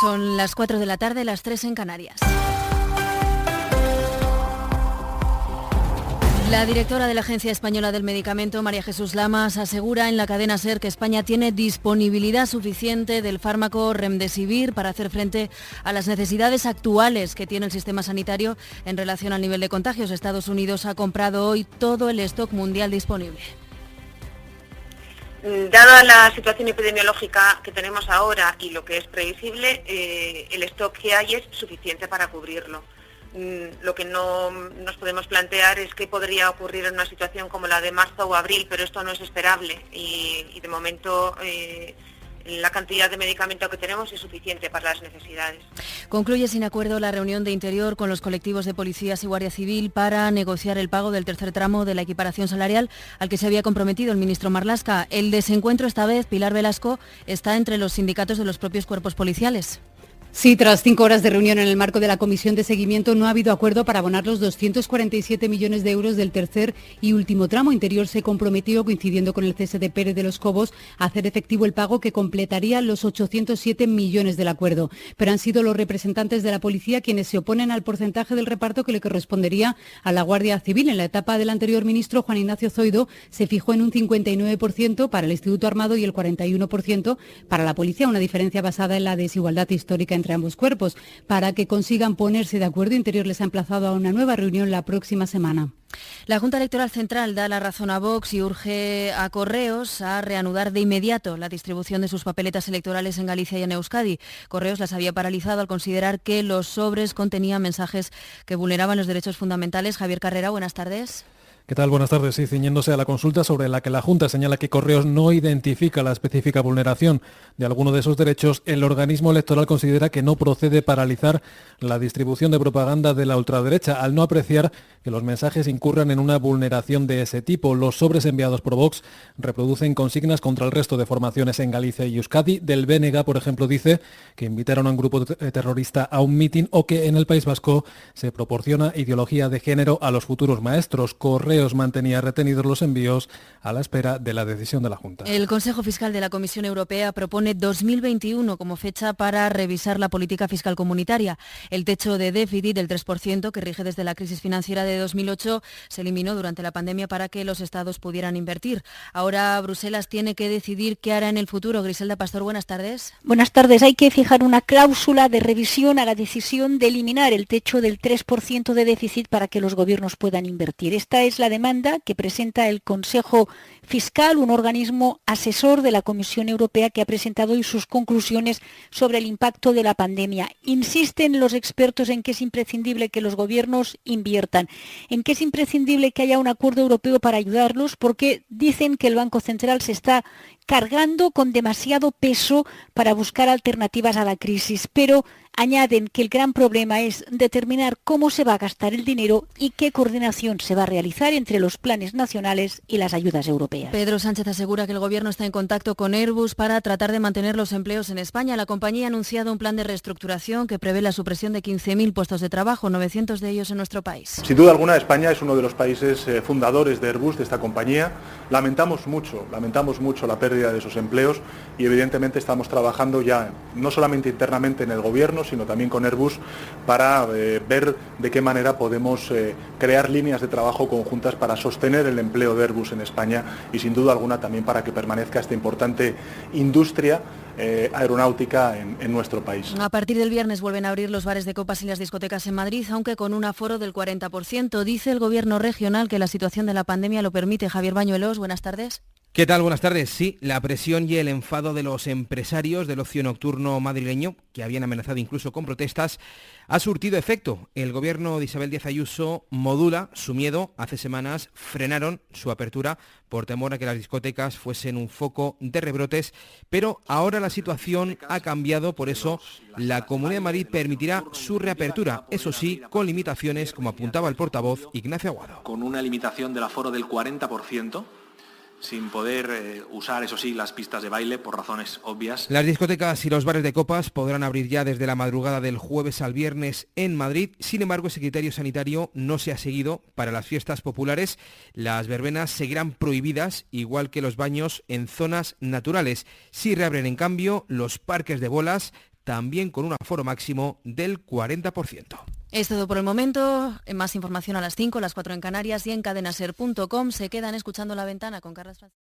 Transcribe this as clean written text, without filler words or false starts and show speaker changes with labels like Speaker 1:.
Speaker 1: Son las 4 de la tarde, las 3 en Canarias. La directora de la Agencia Española del Medicamento, María Jesús Lamas, asegura en la cadena SER que España tiene disponibilidad suficiente del fármaco Remdesivir para hacer frente a las necesidades actuales que tiene el sistema sanitario en relación al nivel de contagios. Estados Unidos ha comprado hoy todo el stock mundial disponible.
Speaker 2: Dada la situación epidemiológica que tenemos ahora y lo que es previsible, el stock que hay es suficiente para cubrirlo. Lo que no nos podemos plantear es qué podría ocurrir en una situación como la de marzo o abril, pero esto no es esperable y de momento la cantidad de medicamento que tenemos es suficiente para las necesidades.
Speaker 1: Concluye sin acuerdo la reunión de Interior con los colectivos de policías y Guardia Civil para negociar el pago del tercer tramo de la equiparación salarial al que se había comprometido el ministro Marlaska. El desencuentro esta vez, Pilar Velasco, está entre los sindicatos de los propios cuerpos policiales.
Speaker 3: Sí, tras 5 horas de reunión en el marco de la Comisión de Seguimiento no ha habido acuerdo para abonar los 247 millones de euros del tercer y último tramo. Interior se comprometió, coincidiendo con el cese de Pérez de los Cobos, a hacer efectivo el pago que completaría los 807 millones del acuerdo. Pero han sido los representantes de la policía quienes se oponen al porcentaje del reparto que le correspondería a la Guardia Civil. En la etapa del anterior ministro, Juan Ignacio Zoido, se fijó en un 59% para el Instituto Armado y el 41% para la policía, una diferencia basada en la desigualdad histórica entre ambos cuerpos. Para que consigan ponerse de acuerdo, Interior les ha emplazado a una nueva reunión la próxima semana.
Speaker 1: La Junta Electoral Central da la razón a Vox y urge a Correos a reanudar de inmediato la distribución de sus papeletas electorales en Galicia y en Euskadi. Correos las había paralizado al considerar que los sobres contenían mensajes que vulneraban los derechos fundamentales. Javier Carrera, buenas tardes.
Speaker 4: ¿Qué tal? Buenas tardes. Sí, ciñéndose a la consulta sobre la que la Junta señala que Correos no identifica la específica vulneración de alguno de esos derechos, el organismo electoral considera que no procede paralizar la distribución de propaganda de la ultraderecha, al no apreciar que los mensajes incurran en una vulneración de ese tipo. Los sobres enviados por Vox reproducen consignas contra el resto de formaciones en Galicia y Euskadi. Del BNG, por ejemplo, dice que invitaron a un grupo terrorista a un mitin o que en el País Vasco se proporciona ideología de género a los futuros maestros. Correos mantenía retenidos los envíos a la espera de la decisión de la Junta.
Speaker 1: El Consejo Fiscal de la Comisión Europea propone 2021 como fecha para revisar la política fiscal comunitaria. El techo de déficit del 3% que rige desde la crisis financiera de 2008 se eliminó durante la pandemia para que los estados pudieran invertir. Ahora Bruselas tiene que decidir qué hará en el futuro. Griselda Pastor, buenas tardes.
Speaker 5: Buenas tardes. Hay que fijar una cláusula de revisión a la decisión de eliminar el techo del 3% de déficit para que los gobiernos puedan invertir. Esta es la demanda que presenta el Consejo Fiscal, un organismo asesor de la Comisión Europea que ha presentado hoy sus conclusiones sobre el impacto de la pandemia. Insisten los expertos en que es imprescindible que los gobiernos inviertan, en que es imprescindible que haya un acuerdo europeo para ayudarlos, porque dicen que el Banco Central se está cargando con demasiado peso para buscar alternativas a la crisis, pero añaden que el gran problema es determinar cómo se va a gastar el dinero y qué coordinación se va a realizar entre los planes nacionales y las ayudas europeas.
Speaker 1: Pedro Sánchez asegura que el Gobierno está en contacto con Airbus para tratar de mantener los empleos en España. La compañía ha anunciado un plan de reestructuración que prevé la supresión de 15.000 puestos de trabajo, 900 de ellos en nuestro país.
Speaker 6: Sin duda alguna, España es uno de los países fundadores de Airbus, de esta compañía. Lamentamos mucho la pérdida de esos empleos y evidentemente estamos trabajando ya no solamente internamente en el Gobierno, sino también con Airbus para ver de qué manera podemos crear líneas de trabajo conjuntas para sostener el empleo de Airbus en España y sin duda alguna también para que permanezca esta importante industria aeronáutica en nuestro país.
Speaker 1: A partir del viernes vuelven a abrir los bares de copas y las discotecas en Madrid, aunque con un aforo del 40%. Dice el Gobierno regional que la situación de la pandemia lo permite. Javier Bañuelos, buenas tardes.
Speaker 7: ¿Qué tal? Buenas tardes. Sí, la presión y el enfado de los empresarios del ocio nocturno madrileño, que habían amenazado incluso con protestas, ha surtido efecto. El gobierno de Isabel Díaz Ayuso modula su miedo. Hace semanas frenaron su apertura por temor a que las discotecas fuesen un foco de rebrotes, pero ahora la situación ha cambiado, por eso la Comunidad de Madrid permitirá su reapertura, eso sí, con limitaciones, como apuntaba el portavoz Ignacio Aguado.
Speaker 8: Con una limitación del aforo del 40%, sin poder usar, eso sí, las pistas de baile por razones obvias.
Speaker 7: Las discotecas y los bares de copas podrán abrir ya desde la madrugada del jueves al viernes en Madrid. Sin embargo, ese criterio sanitario no se ha seguido para las fiestas populares. Las verbenas seguirán prohibidas, igual que los baños en zonas naturales. Sí reabren, en cambio, los parques de bolas, también con un aforo máximo del 40%.
Speaker 1: Es todo por el momento. Más información a las 5, las 4 en Canarias y en cadenaser.com. Se quedan escuchando La Ventana con Carlos Francisco.